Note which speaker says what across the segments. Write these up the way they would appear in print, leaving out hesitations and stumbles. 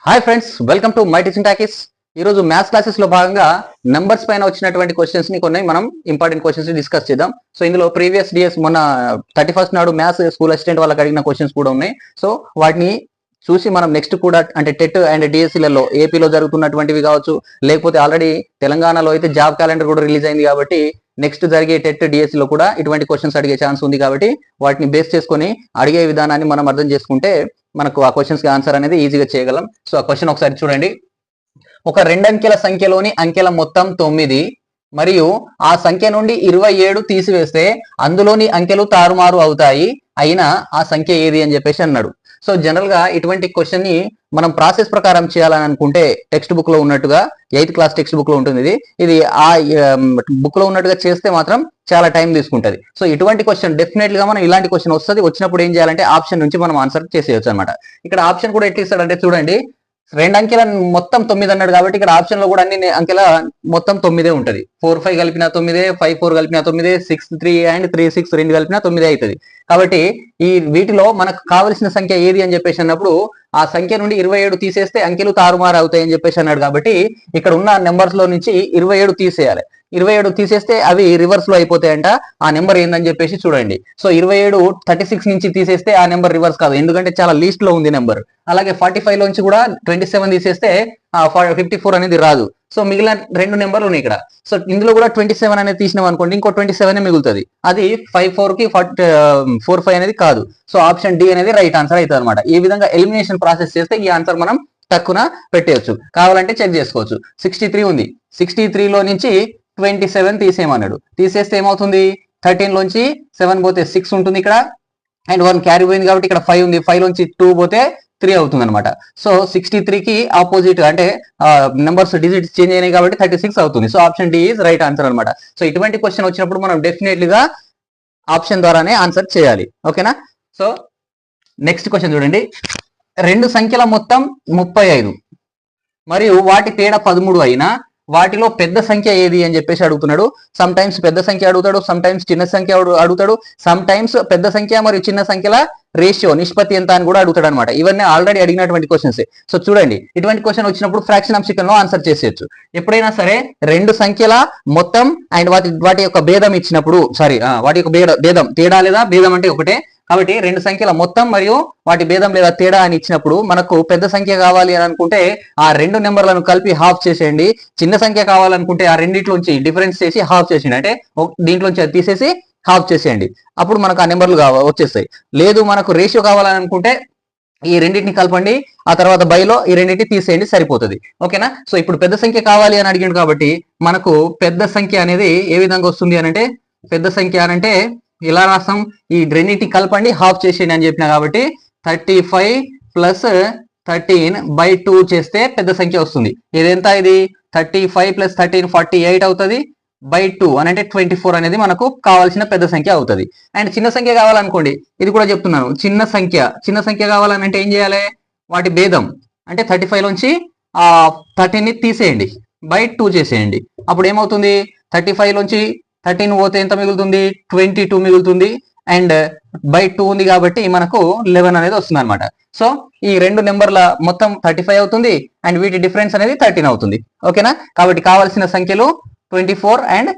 Speaker 1: Hi friends, welcome to my teaching talkies. ఈ రోజు maths classes లో భాగంగా నంబర్స్ పైన వచ్చినటువంటి క్వశ్చన్స్ ని కొన్ని మనం ఇంపార్టెంట్ క్వశ్చన్స్ డిస్కస్ చేద్దాం. సో ఇందులో ప్రీవియస్ డిఎస్ మొన్న 31st నాడు మ్యాథ్స్ స్కూల్ అసిస్టెంట్ వాళ్ళకి అడిగిన క్వశ్చన్స్ కూడా ఉన్నాయి. సో వాటిని చూసి మనం నెక్స్ట్ కూడా అంటే టెట్ అండ్ డిఎస్సీలలో ఏపీలో జరుగుతున్నటువంటివి కావచ్చు, లేకపోతే ఆల్రెడీ తెలంగాణలో అయితే జాబ్ క్యాలెండర్ కూడా రిలీజ్ అయింది కాబట్టి నెక్స్ట్ జరిగే టెట్ డిఎస్సీలో కూడా ఇటువంటి క్వశ్చన్స్ అడిగే ఛాన్స్ ఉంది. కాబట్టి వాటిని బేస్ చేసుకొని అడిగే విధానాన్ని మనం అర్థం చేసుకుంటే మనకు ఆ క్వశ్చన్స్ కి ఆన్సర్ అనేది ఈజీగా చేయగలం. సో ఆ క్వశ్చన్ ఒకసారి చూడండి. ఒక రెండంకెల సంఖ్యలోని అంకెల మొత్తం 9 మరియు ఆ సంఖ్య నుండి 27 తీసివేస్తే అందులోని అంకెలు తారుమారు అవుతాయి, అయినా ఆ సంఖ్య ఏది అని చెప్పేసి అన్నాడు. సో జనరల్ గా ఇటువంటి క్వశ్చన్ ని మనం ప్రాసెస్ ప్రకారం చేయాలని అనుకుంటే టెక్స్ట్ బుక్ లో ఉన్నట్టుగా 8th క్లాస్ టెక్స్ట్ బుక్ లో ఉంటుంది. ఇది ఆ బుక్ లో ఉన్నట్టుగా చేస్తే మాత్రం చాలా టైం తీసుకుంటది. సో ఇటువంటి క్వశ్చన్ డెఫినెట్ గా మనం ఇలాంటి క్వశ్చన్ వస్తుంది. వచ్చినప్పుడు ఏం చేయాలంటే ఆప్షన్ నుంచి మనం ఆన్సర్ చేసేయచ్చు అనమాట. ఇక్కడ ఆప్షన్ కూడా ఎట్లా ఇస్తాడంటే చూడండి, రెండు అంకెల మొత్తం 9 అన్నాడు కాబట్టి ఇక్కడ ఆప్షన్ లో కూడా అన్ని అంకెల మొత్తం 9 ఉంటది. 4 5 కలిపిన 9, 5 4 కలిపిన 9, 6 3 అండ్ 3 6 రెండు కలిపిన 9 అవుతుంది. కాబట్టి ఈ వీటిలో మనకు కావలసిన సంఖ్య ఏది అని చెప్పేసి అన్నప్పుడు ఆ సంఖ్య నుండి 27 తీసేస్తే అంకెలు తారుమారు అవుతాయి అని చెప్పేసి అన్నాడు. కాబట్టి ఇక్కడ ఉన్న నెంబర్స్ లో నుంచి 27 తీసేయాలి. 27 తీసేస్తే అవి రివర్స్ లో అయిపోతాయంట. ఆ నెంబర్ ఏందని చెప్పేసి చూడండి. సో 27 36 నుంచి తీసేస్తే ఆ నెంబర్ రివర్స్ కాదు, ఎందుకంటే చాలా లీస్ట్ లో ఉంది నెంబర్. అలాగే 45 లోంచి కూడా 27 తీసేస్తే 54 అనేది రాదు. సో మిగిలిన రెండు నెంబర్లు ఉన్నాయి ఇక్కడ. సో ఇందులో కూడా 27 అనేది తీసినాం అనుకోండి, ఇంకో 27 మిగులుతుంది. అది 54 కి 45 అనేది కాదు. సో ఆప్షన్ డి అనేది రైట్ ఆన్సర్ అవుతుంది అనమాట. ఈ విధంగా ఎలిమినేషన్ ప్రాసెస్ చేస్తే ఈ ఆన్సర్ మనం తక్కువ పెట్టేయచ్చు. కావాలంటే చెక్ చేసుకోవచ్చు. 63 ఉంది, 63 లో నుంచి 27 తీసేయమన్నాడు. తీసేస్తే ఏమవుతుంది, 13 లోంచి 7 పోతే 6 ఉంటుంది ఇక్కడ, అండ్ 1 క్యారీ పోయింది కాబట్టి ఇక్కడ 5 ఉంది. 5 లోంచి 2 పోతే 3 అవుతుంది అనమాట. సో 63 కి ఆపోజిట్ అంటే నెంబర్స్ డిజిట్స్ చేంజ్ అయినాయి కాబట్టి 36 అవుతుంది. So option D is right answer అనమాట. సో ఇటువంటి క్వశ్చన్ వచ్చినప్పుడు మనం డెఫినెట్లీగా ఆప్షన్ ద్వారానే ఆన్సర్ చేయాలి. ఓకేనా? సో నెక్స్ట్ క్వశ్చన్ చూడండి. రెండు సంఖ్యల మొత్తం 35 మరియు వాటి తేడా 13 అయినా వాటిలో పెద్ద సంఖ్య ఏది అని చెప్పేసి అడుగుతున్నాడు. సమ్ టైమ్స్ పెద్ద సంఖ్య అడుగుతాడు, సమ్ టైమ్స్ చిన్న సంఖ్య అడుగుతాడు, సమ్ టైమ్స్ పెద్ద సంఖ్య మరియు చిన్న సంఖ్యల రేషియో నిష్పత్తి ఎంత అని కూడా అడుగుతాడు అనమాట. ఇవన్నీ ఆల్రెడీ అడిగినటువంటి క్వశ్చన్స్. సో చూడండి, ఇటువంటి క్వశ్చన్ వచ్చినప్పుడు ఫ్రాక్షన్ ఆఫ్ సెకండ్ లో ఆన్సర్ చేసేయచ్చు. ఎప్పుడైనా సరే రెండు సంఖ్యల మొత్తం అండ్ వాటి యొక్క భేదం ఇచ్చినప్పుడు, వాటి యొక్క భేదం, తేడా లేదా భేదం అంటే ఒకటే కాబట్టి రెండు సంఖ్యల మొత్తం మరియు వాటి భేదం లేదా తేడా అని ఇచ్చినప్పుడు మనకు పెద్ద సంఖ్య కావాలి అని అనుకుంటే ఆ రెండు నెంబర్లను కలిపి హాఫ్ చేసేయండి. చిన్న సంఖ్య కావాలనుకుంటే ఆ రెండింటిలోంచి డిఫరెన్స్ చేసి హాఫ్ చేసేయండి. అంటే దీంట్లోంచి అది తీసేసి హాఫ్ చేసేయండి. అప్పుడు మనకు ఆ నెంబర్లు వచ్చేస్తాయి. లేదు మనకు రేషియో కావాలని అనుకుంటే ఈ రెండింటిని కలపండి, ఆ తర్వాత బైలో ఈ రెండింటిని తీసేయండి, సరిపోతుంది. ఓకేనా? సో ఇప్పుడు పెద్ద సంఖ్య కావాలి అని అడిగాడు కాబట్టి మనకు పెద్ద సంఖ్య అనేది ఏ విధంగా వస్తుంది అని అంటే, పెద్ద సంఖ్య అని అంటే ఇలా రాస్తాం, ఈ రెండింటిని కలపండి, హాఫ్ చేసేయండి అని చెప్పినా కాబట్టి 35 ప్లస్ 13/2 చేస్తే పెద్ద సంఖ్య వస్తుంది. ఇదెంత? ఇది 35 ప్లస్ 13 48 అవుతుంది. బై 2 అని అంటే 24 అనేది మనకు కావాల్సిన పెద్ద సంఖ్య అవుతుంది. అండ్ చిన్న సంఖ్య కావాలనుకోండి, ఇది కూడా చెప్తున్నాను, చిన్న సంఖ్య కావాలంటే ఏం చేయాలి, వాటి భేదం అంటే 35 లోంచి 13 ని తీసేయండి, బై 2 చేసేయండి. అప్పుడు ఏమవుతుంది, 35 లోంచి 13 పోతే ఎంత మిగులుతుంది, 22 మిగులుతుంది. అండ్ బై 2 ఉంది కాబట్టి మనకు 11 అనేది వస్తుంది అనమాట. సో ఈ రెండు నెంబర్ల మొత్తం 35 అవుతుంది అండ్ వీటి డిఫరెన్స్ అనేది 13 అవుతుంది. ఓకేనా? కాబట్టి కావాల్సిన సంఖ్యలు 24 అండ్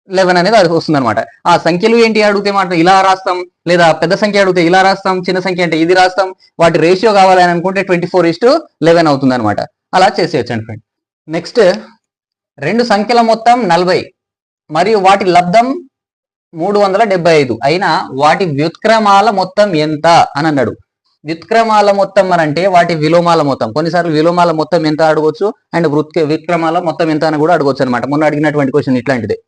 Speaker 1: 11 అనేది వస్తుంది అనమాట. ఆ సంఖ్యలు ఏంటి అడిగితే మాత్రం ఇలా రాస్తాం, లేదా పెద్ద సంఖ్య అడిగితే ఇలా రాస్తాం, చిన్న సంఖ్య అంటే ఇది రాస్తాం. వాటి రేషియో కావాలని అనుకుంటే 24:11 అవుతుంది అనమాట. అలా చేసేయచ్చండి ఫ్రెండ్. నెక్స్ట్, రెండు సంఖ్యల మొత్తం 40 మరియు వాటి లబ్ధం 375 అయినా వాటి వ్యుత్క్రమాల మొత్తం ఎంత అని అన్నాడు. వ్యుత్క్రమాల మొత్తం అని అంటే వాటి విలోమాల మొత్తం. కొన్నిసార్లు విలోమాల మొత్తం ఎంత అడగవచ్చు అండ్ వ్యుత్క్రమాల మొత్తం ఎంత అని కూడా అడగవచ్చు అనమాట. మొన్న అడిగినటువంటి క్వశ్చన్ ఇట్లాంటిదే.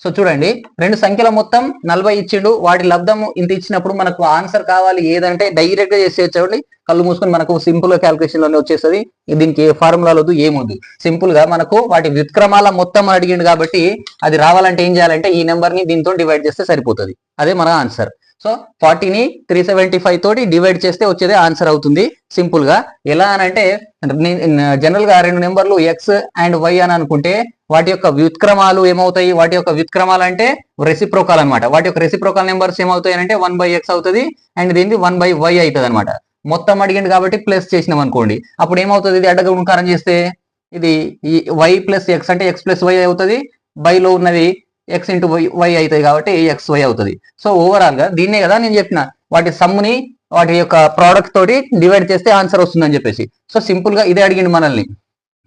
Speaker 1: సో చూడండి, రెండు సంఖ్యల మొత్తం 40 ఇచ్చిండు, వాటి లబ్ధం ఇంత ఇచ్చినప్పుడు మనకు ఆన్సర్ కావాలి ఏదంటే డైరెక్ట్ గా చేసేయచ్చండి. కళ్ళు మూసుకొని మనకు సింపుల్ గా క్యాలిక్యులేషన్ లోనే వచ్చేస్తుంది. దీనికి ఏ ఫార్ములాలు వద్దు, ఏమొద్దు. సింపుల్ గా మనకు వాటి వ్యుత్క్రమాల మొత్తం అడిగిండు కాబట్టి అది రావాలంటే ఏం చేయాలంటే ఈ నెంబర్ ని దీంతో డివైడ్ చేస్తే సరిపోతుంది. అదే మన ఆన్సర్. సో 40ని 375 తోటి డివైడ్ చేస్తే వచ్చేదే ఆన్సర్ అవుతుంది. సింపుల్ గా ఎలా అని అంటే, జనరల్ గా రెండు నెంబర్లు ఎక్స్ అండ్ వై అని అనుకుంటే వాటి యొక్క వ్యుత్క్రమాలు ఏమవుతాయి, వాటి యొక్క వ్యుత్క్రమాలు అంటే రెసిప్రోకాల్ అనమాట. వాటి యొక్క రెసిప్రోకాల్ నెంబర్స్ ఏమవుతాయి అంటే 1/x అవుతుంది అండ్ దీనికి 1/y అవుతుంది అనమాట. మొత్తం అడిగిండు కాబట్టి ప్లస్ చేసినాం అనుకోండి, అప్పుడు ఏమవుతుంది, ఇది అడ్డగుణకారం చేస్తే ఇది ఈ వై ప్లస్ ఎక్స్ అంటే ఎక్స్ ప్లస్ వై అవుతుంది, బైలో ఉన్నది ఎక్స్ ఇంటూ వై అవుతుంది కాబట్టి ఎక్స్ వై అవుతుంది. సో ఓవరాల్ గా దీన్నే కదా నేను చెప్పిన, వాటి సమ్ముని వాటి యొక్క ప్రోడక్ట్ తోటి డివైడ్ చేస్తే ఆన్సర్ వస్తుందని చెప్పేసి. సో సింపుల్ గా ఇదే అడిగిండు మనల్ని,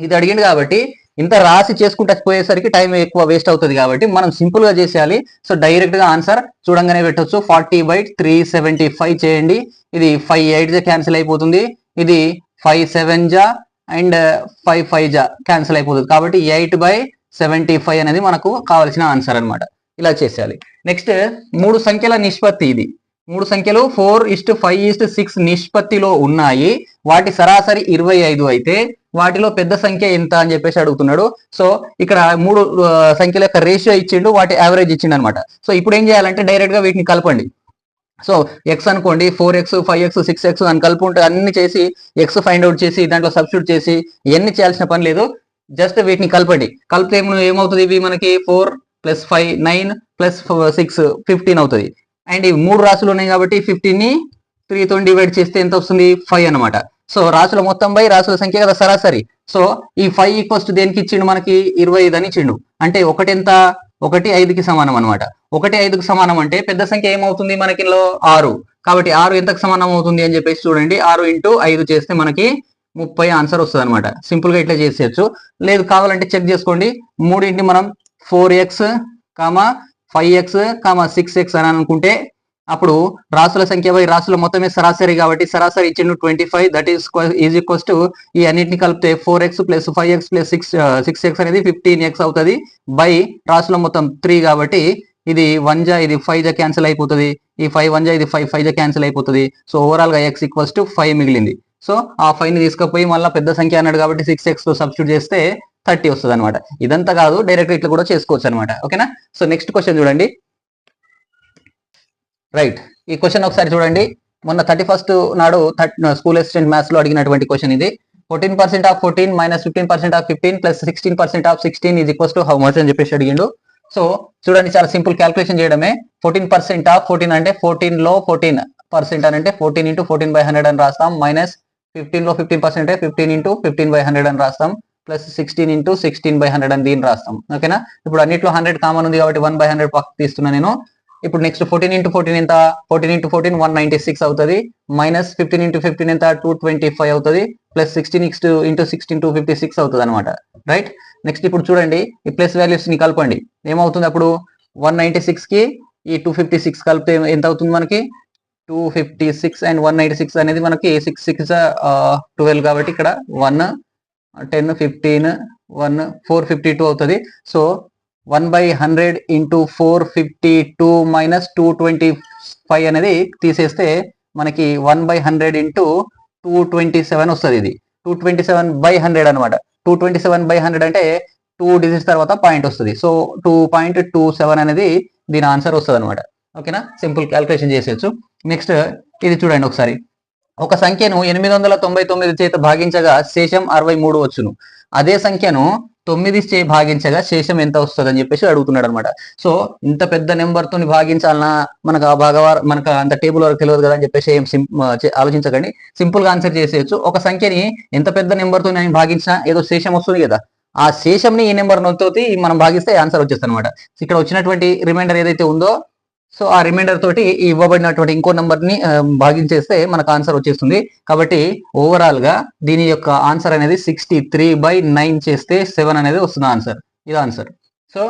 Speaker 1: ఇది అడిగిండు కాబట్టి ఇంత రాసి చేసుకుంటే పోయేసరికి టైం ఎక్కువ వేస్ట్ అవుతుంది కాబట్టి మనం సింపుల్ గా చేసేయాలి. సో డైరెక్ట్ గా ఆన్సర్ చూడంగానే పెట్టొచ్చు. 40/375 చేయండి. ఇది 5 8 జా క్యాన్సిల్ అయిపోతుంది, ఇది 5 7 జా అండ్ 5 5 జా క్యాన్సిల్ అయిపోతుంది కాబట్టి 8/75 అనేది మనకు కావాల్సిన ఆన్సర్ అనమాట. ఇలా చేసేయాలి. నెక్స్ట్ 3 సంఖ్యల నిష్పత్తి, ఇది 3 సంఖ్యలు 4:5:6 నిష్పత్తిలో ఉన్నాయి, వాటి సరాసరి 25 అయితే వాటిలో పెద్ద సంఖ్య ఎంత అని చెప్పేసి అడుగుతున్నాడు. సో ఇక్కడ 3 సంఖ్యల యొక్క రేషియో ఇచ్చిండు, వాటి యావరేజ్ ఇచ్చిండు అనమాట. సో ఇప్పుడు ఏం చేయాలంటే డైరెక్ట్ గా వీటిని కలపండి. సో ఎక్స్ అనుకోండి, 4x 5x 6x అని కలుపుకుంటే అన్ని చేసి ఎక్స్ ఫైండ్ అవుట్ చేసి దాంట్లో సబ్స్టిట్యూట్ చేసి ఇవన్నీ చేయాల్సిన పని లేదు, జస్ట్ వీటిని కలపండి. కలిపితే ఏమవుతుంది, ఇవి మనకి 4 + 5 9 + 6 15 అవుతుంది. అండ్ ఈ 3 రాసులు ఉన్నాయి కాబట్టి 15 ని 3 తో డివైడ్ చేస్తే ఎంత వస్తుంది, 5 అనమాట. సో రాసుల మొత్తం బై రాసుల సంఖ్య కదా సరాసరి. సో ఈ 5 = దేనికి ఇచ్చిండు, మనకి 25 అని ఇచ్చిండు. అంటే 1 ఎంత, 1 5కి సమానం అనమాట. 1 5కి సమానం అంటే పెద్ద సంఖ్య ఏమవుతుంది మనకి 6, కాబట్టి 6 ఎంతకు సమానం అవుతుంది అని చెప్పేసి చూడండి. 6 × 5 చేస్తే మనకి 30 ఆన్సర్ వస్తుంది అనమాట. సింపుల్ గా ఇట్లా చేసేయచ్చు. లేదు కావాలంటే చెక్ చేసుకోండి, మూడింటిని మనం 4x, 5x, 6x అని అనుకుంటే అప్పుడు రాసుల సంఖ్య బై రాసుల మొత్తమే సరాసరి కాబట్టి సరాసరి ఇచ్చిండు 25, దట్ ఈజ్ ఈక్వల్స్ టు ఈ అన్నిటిని కలిపితే 4x + 5x + 6x అనేది 15x అవుతుంది, బై రాసుల మొత్తం 3 కాబట్టి ఇది 1 జా ఇది 5 జా క్యాన్సిల్ అయిపోతుంది, ఈ 5 1 జా ఇది 5 5 జా క్యాన్సిల్ అయిపోతుంది. సో ఓవరాల్ గా x = 5 మిగిలింది. సో ఆ 5 ని తీసుకుపోయి మళ్ళీ పెద్ద సంఖ్య అన్నాడు కాబట్టి 6x తో సబ్స్టిట్యూట్ చేస్తే 30 వస్తుంది అనమాట. ఇదంతా కాదు, డైరెక్ట్ ఇట్లా కూడా చేసుకోవచ్చు అనమాట. ఓకేనా. సో నెక్స్ట్ క్వశ్చన్ చూడండి. రైట్, ఈ క్వశ్చన్ ఒకసారి చూడండి. మొన్న 31st నాడు స్కూల్ అసిస్టెంట్ మ్యాథ్స్ లో అడిగినటువంటి క్వశ్చన్ ఇది. 14% of 14 - 15% of 15 + 16% of 16 is equals to how much అని చెప్పేసి అడిగిండు. సో చూడండి, చాలా సింపుల్ క్యాల్కులేషన్ చేయడమే. 14% ఆఫ్ 14 అంటే 14 లో 14% అని అంటే 14 × 14/100 అని రాస్తాం, మైనస్ 15 లో 15% అంటే 15 × 15/100 అని రాస్తాం, ప్లస్ 16 × 16/100 అని దీన్ని రాస్తాం. ఓకేనా. ఇప్పుడు అన్నిట్లో 100 కామన్ ఉంది కాబట్టి 1/100 పక్కకు తీస్తున్నా నేను. ఇప్పుడు నెక్స్ట్ 14 × 14 ఎంత, 14 × 14 196 అవుతుంది, మైనస్ 15 × 15 ఎంత 225 అవుతుంది, ప్లస్ 16 × 16 256 అవుతుంది అనమాట. రైట్. నెక్స్ట్ ఇప్పుడు చూడండి, ఈ ప్లస్ వాల్యూస్ ని కలపండి. ఏమవుతుంది అప్పుడు 196 కి ఈ 256 కలిపితే ఎంత అవుతుంది మనకి, 256 అండ్ 196 అనేది మనకి 6 6 12 కాబట్టి ఇక్కడ 1 10 15 1 452 అవుతుంది. సో 1/100 × 452 - 225 అనేది తీసేస్తే మనకి 1/100 × 227 వస్తుంది. ఇది 227/100 అనమాట. 227/100 అంటే 2 డిజిట్స్ తర్వాత పాయింట్ వస్తుంది. సో 2.27 అనేది దీని ఆన్సర్ వస్తుంది అనమాట. ఓకేనా. సింపుల్ క్యాల్కులేషన్ చేసేయచ్చు. నెక్స్ట్ ఇది చూడండి ఒకసారి. ఒక సంఖ్యను 899 చేత భాగించగా శేషం 63 వచ్చును. అదే సంఖ్యను 9 చే భాగించగా శేషం ఎంత వస్తుంది అని చెప్పేసి అడుగుతున్నాడు అనమాట. సో ఇంత పెద్ద నెంబర్ తో భాగించాలన్నా మనకు ఆ మనకు అంత టేబుల్ వరకు తెలియదు కదా అని చెప్పేసి ఏం ఆలోచించకండి, సింపుల్ గా ఆన్సర్ చేసేయచ్చు. ఒక సంఖ్యని ఎంత పెద్ద నెంబర్ తో నేను భాగించినా ఏదో శేషం వస్తుంది కదా, ఆ శేషంని ఈ నెంబర్ తోటి మనం భాగిస్తే ఆన్సర్ వచ్చేస్తుంది అనమాట. ఇక్కడ వచ్చినటువంటి రిమైండర్ ఏదైతే ఉందో, సో ఆ రిమైండర్ తోటి ఇవ్వబడినటువంటి ఇంకో నెంబర్ ని భాగించేస్తే మనకు ఆన్సర్ వచ్చేస్తుంది. కాబట్టి ఓవరాల్ గా దీని యొక్క ఆన్సర్ అనేది 63/9 చేస్తే 7 అనేది వస్తుంది ఆన్సర్. ఇది ఆన్సర్. సో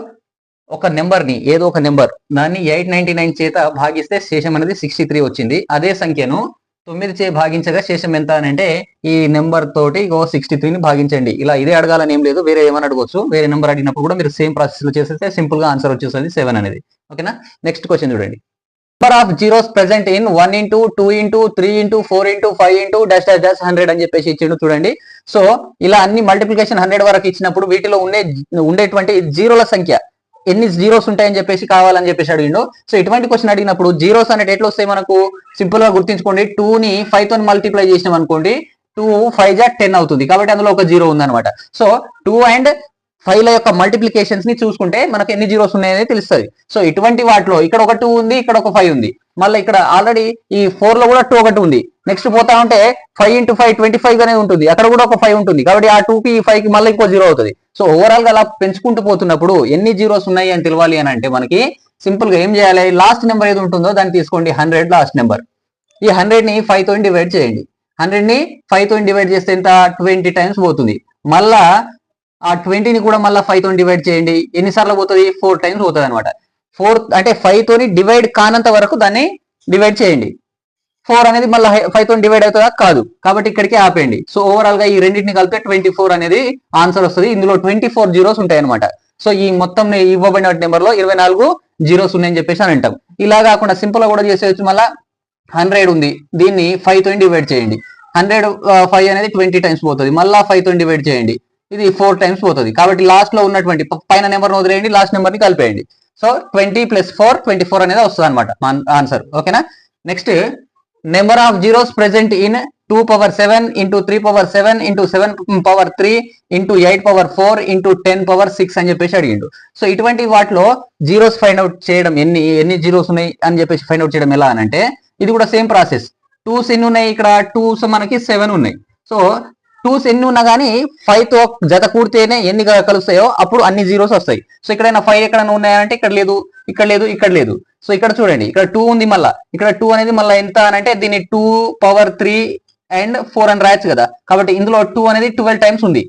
Speaker 1: ఒక నెంబర్ ని ఏదో ఒక నెంబర్ దాన్ని 899 చేత భాగిస్తే శేషం అనేది 63 వచ్చింది. అదే సంఖ్యను 9 చే భాగించగా శేషం ఎంత అని అంటే ఈ నెంబర్ తోటి 63ని భాగించండి. ఇలా ఇదే అడగాలని ఏం లేదు, వేరే ఏమైనా అడగవచ్చు. వేరే నెంబర్ అడిగినప్పుడు కూడా మీరు సేమ్ ప్రాసెస్ లో చేసేస్తే సింపుల్ గా ఆన్సర్ వచ్చేస్తుంది 7 అనేది. ఓకేనా. నెక్స్ట్ క్వశ్చన్ చూడండి. Number of zeros present in 1 × 2 × 3 × 4 × 5 × -100 అని చెప్పేసి ఇచ్చిండు చూడండి. సో ఇలా అన్ని మల్టిప్లికేషన్ 100 వరకు ఇచ్చినప్పుడు వీటిలో ఉండేటువంటి జీరోల సంఖ్య ఎన్ని జీరోస్ ఉంటాయని చెప్పేసి కావాలని చెప్పేసి అడిగిండు. సో ఇటువంటి క్వశ్చన్ అడిగినప్పుడు జీరోస్ అనేది ఎట్లా వస్తాయి మనకు, సింపుల్ గా గుర్తుంచుకోండి. 2ని 5 తో మల్టిప్లై చేసినాం అనుకోండి, 2 5 జా 10 అవుతుంది కాబట్టి అందులో ఒక జీరో ఉందన్నమాట. సో 2 అండ్ 5ల యొక్క మల్టిప్లికేషన్స్ ని చూసుకుంటే మనకు ఎన్ని జీరోస్ ఉన్నాయని తెలుస్తుంది. సో ఇటువంటి వాటిలో ఇక్కడ ఒక 2 ఉంది, ఇక్కడ ఒక 5 ఉంది, మళ్ళీ ఇక్కడ ఆల్రెడీ ఈ 4 లో కూడా 2 ఒకటి ఉంది. నెక్స్ట్ పోతా ఉంటే 5 × 5 25 అనేది ఉంటుంది, అక్కడ కూడా ఒక 5 ఉంటుంది. కాబట్టి ఆ 2కి 5కి మళ్ళీ ఇంకో 0 అవుతుంది. సో ఓవరాల్ గా అలా పెంచుకుంటూ పోతున్నప్పుడు ఎన్ని జీరోస్ ఉన్నాయి అని తెలియాలి అని అంటే మనకి సింపుల్ గా ఏం చేయాలి, లాస్ట్ నెంబర్ ఏది ఉంటుందో దాన్ని తీసుకోండి. 100 లాస్ట్ నెంబర్. ఈ 100 ని 5 తో డివైడ్ చేయండి. 100 ని 5 తో డివైడ్ చేస్తే ఎంత, 20 టైమ్స్ పోతుంది. మళ్ళా ఆ 20ని కూడా మళ్ళీ 5 తో డివైడ్ చేయండి. ఎన్నిసార్లు పోతుంది, 4 టైమ్స్ పోతుంది అనమాట. 4 అంటే 5 తోని డివైడ్ కానంత వరకు దాన్ని డివైడ్ చేయండి. 4 అనేది మళ్ళీ 5 తో డివైడ్ అవుతుందా, కాదు. కాబట్టి ఇక్కడికి ఆపేయండి. సో ఓవరాల్ గా ఈ రెండింటిని కలిపితే 24 అనేది ఆన్సర్ వస్తుంది. ఇందులో 24 జీరోస్ ఉంటాయి అనమాట. సో ఈ మొత్తం ఇవ్వబడిన నెంబర్ లో 24 జీరోస్ ఉన్నాయని చెప్పేసి అని అంటాం. ఇలా కాకుండా సింపుల్ గా కూడా చేసేయచ్చు. మళ్ళీ 100 ఉంది, దీన్ని 5 తో డివైడ్ చేయండి. 100 5 అనేది 20 టైమ్స్ పోతుంది. మళ్ళీ 5 తో డివైడ్ చేయండి, ఇది 4 టైమ్స్ పోతుంది. కాబట్టి లాస్ట్ లో ఉన్నటువంటి పైన నెంబర్ వదిలేయండి, లాస్ట్ నెంబర్ ని కలిపేయండి. సో 20 + 4 24 అనేది వస్తుంది అనమాట ఆన్సర్. ఓకేనా. Next, number of zeros present in 2⁻7 × 3⁻7 × 7⁻3 × 8⁻4 × 10⁻6 అని చెప్పేసి అడిగిండు. సో ఇటువంటి వాటిలో జీరోస్ ఫైండ్ అవుట్ చేయడం, ఎన్ని జీరోస్ ఉన్నాయి అని చెప్పేసి ఫైండ్ అవుట్ చేయడం ఎలా అని అంటే ఇది కూడా సేమ్ ప్రాసెస్. 2s ఎన్ని ఉన్నాయి, ఇక్కడ 2s మనకి 7 ఉన్నాయి. సో 2s ఎన్ని ఉన్నా కానీ 5 తో జత కూడితేనే ఎన్ని కలుస్తాయో అప్పుడు అన్ని జీరోస్ వస్తాయి. సో ఇక్కడైనా 5 ఎక్కడైనా ఉన్నాయంటే ఇక్కడ లేదు, ఇక్కడ లేదు, ఇక్కడ లేదు. సో ఇక్కడ చూడండి, ఇక్కడ 2 ఉంది, మళ్ళీ ఇక్కడ 2 అనేది మళ్ళీ ఎంత అని అంటే దీన్ని 2⁻3 and 4 అని రాయొచ్చు కదా. కాబట్టి ఇందులో 2 అనేది 12 టైమ్స్ ఉంది.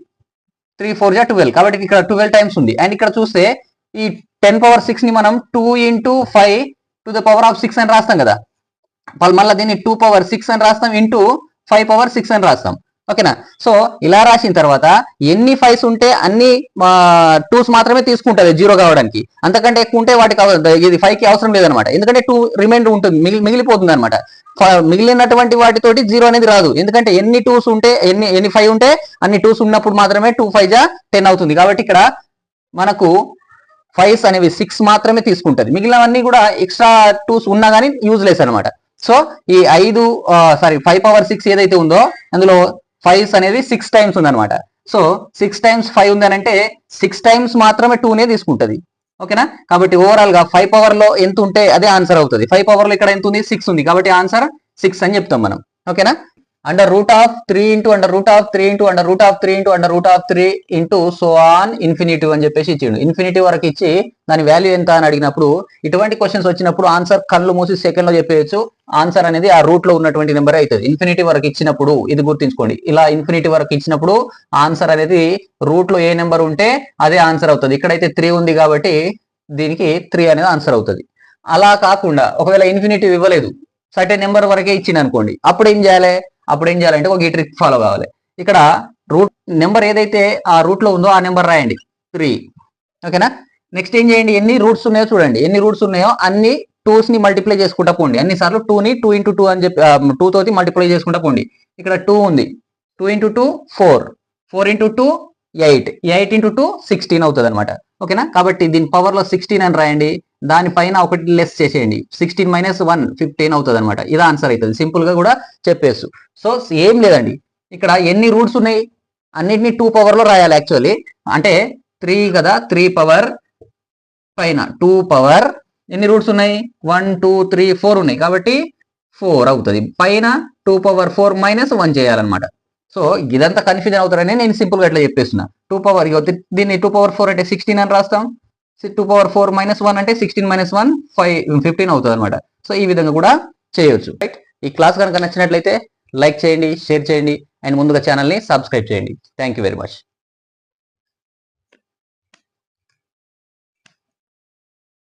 Speaker 1: 3 4 = 12, కాబట్టి ఇక్కడ 12 టైమ్స్ ఉంది. అండ్ ఇక్కడ చూస్తే ఈ 10⁻6 ని మనం 2 × 5⁶ అని రాస్తాం కదా. మళ్ళీ దీన్ని 2⁻6 అని రాస్తాం, ఇంటూ 5⁻6 అని రాస్తాం. ఓకేనా. సో ఇలా రాసిన తర్వాత ఎన్ని 5s ఉంటే అన్ని 2s మాత్రమే తీసుకుంటుంది జీరో కావడానికి. అంతకంటే ఎక్కువ ఉంటే వాటికి ఇది 5కి అవసరం లేదనమాట. ఎందుకంటే 2 రిమైండర్ ఉంటుంది, మిగిలిపోతుంది అనమాట. మిగిలినటువంటి వాటితోటి 0 అనేది రాదు. ఎందుకంటే ఎన్ని 2s ఉంటే ఎన్ని 5 ఉంటే అన్ని 2s ఉన్నప్పుడు మాత్రమే 2 5 = 10 అవుతుంది. కాబట్టి ఇక్కడ మనకు 5s అనేవి 6 మాత్రమే తీసుకుంటది. మిగిలినవన్నీ కూడా ఎక్స్ట్రా 2s ఉన్నా కానీ యూజ్లెస్ అనమాట. సో ఈ 5⁻6 ఏదైతే ఉందో అందులో 5s అనేది 6 టైమ్స్ ఉందన్నమాట. సో 6 టైమ్స్ 5 ఉందని అంటే 6 టైమ్స్ మాత్రమే 2నే తీసుకుంటది. ఓకేనా. కాబట్టి ఓవరాల్ గా 5 పవర్ లో ఎంత ఉంటే అదే ఆన్సర్ అవుతుంది. 5 పవర్ లో ఇక్కడ ఎంత ఉంది, 6 ఉంది. కాబట్టి ఆన్సర్ 6 అని చెప్తాం మనం. ఓకేనా. √3 × √3 × √3 × √3 సో ఆన్ ఇన్ఫినిటివ్ అని చెప్పేసి ఇచ్చిండు. ఇన్ఫినిటీ వరకు ఇచ్చి దాని వాల్యూ ఎంత అని అడిగినప్పుడు ఇటువంటి క్వశ్చన్స్ వచ్చినప్పుడు ఆన్సర్ కళ్ళు మూసి సెకండ్ లో చెప్పేయచ్చు. ఆన్సర్ అనేది ఆ రూట్ లో ఉన్నటువంటి నెంబర్ అవుతుంది. ఇన్ఫినిటీ వరకు ఇచ్చినప్పుడు ఇది గుర్తుంచుకోండి, ఇలా ఇన్ఫినిటీ వరకు ఇచ్చినప్పుడు ఆన్సర్ అనేది రూట్ లో ఏ నెంబర్ ఉంటే అదే ఆన్సర్ అవుతుంది. ఇక్కడైతే 3 ఉంది కాబట్టి దీనికి 3 అనేది ఆన్సర్ అవుతుంది. అలా కాకుండా ఒకవేళ ఇన్ఫినిటీ ఇవ్వలేదు, సర్టెన్ నెంబర్ వరకే ఇచ్చింది అనుకోండి, అప్పుడు ఏం చేయాలంటే ఒక ట్రిక్ ఫాలో కావాలి. ఇక్కడ రూట్ నెంబర్ ఏదైతే ఆ రూట్ లో ఉందో ఆ నెంబర్ రాయండి 3. ఓకేనా. నెక్స్ట్ ఏం చేయండి, ఎన్ని రూట్స్ ఉన్నాయో చూడండి. ఎన్ని రూట్స్ ఉన్నాయో అన్ని 2s ని మల్టిప్లై చేసుకుంటా పోండి. అన్ని సార్లు 2ని 2 × 2 అని చెప్పి 2 తోటి మల్టిప్లై చేసుకుంటా పోండి. ఇక్కడ 2 ఉంది, 2 × 2 4, 4 × 2 8, 8 × 2 16 అవుతుంది అనమాట. ఓకేనా. కాబట్టి దీని పవర్ లో 16 అని రాయండి. దానిపైన ఒకటి లెస్ చేసేయండి, 16 - 1 15 అవుతుంది అనమాట. ఇది ఆన్సర్ అవుతుంది. సింపుల్ గా కూడా చెప్పేసు. సో ఏం లేదండి, ఇక్కడ ఎన్ని రూట్స్ ఉన్నాయి అన్నిటిని 2 పవర్ లో రాయాలి. యాక్చువల్లీ అంటే 3 కదా, 3 పవర్ పైన 2 పవర్ ఎన్ని రూట్స్ ఉన్నాయి, 1 2 3 4 ఉన్నాయి. కాబట్టి 4 అవుతుంది. పైన 2⁴ - 1 చేయాలన్నమాట. సో ఇదంతా కన్ఫ్యూజన్ అవుతారని నేను సింపుల్ గా ఇట్లా చెప్పేస్తున్నా. 2 పవర్ దీన్ని 2⁴ అంటే 16 అని రాస్తాం. 2⁴ - 1 అంటే 16 - 1 15 అవుతుంది అనమాట. సో ఈ విధంగా కూడా చేయొచ్చు. రైట్. ఈ క్లాస్ కనుక నచ్చినట్లయితే లైక్ చేయండి, షేర్ చేయండి, అండ్ ముందుగా ఛానల్ని సబ్స్క్రైబ్ చేయండి. Thank you very much.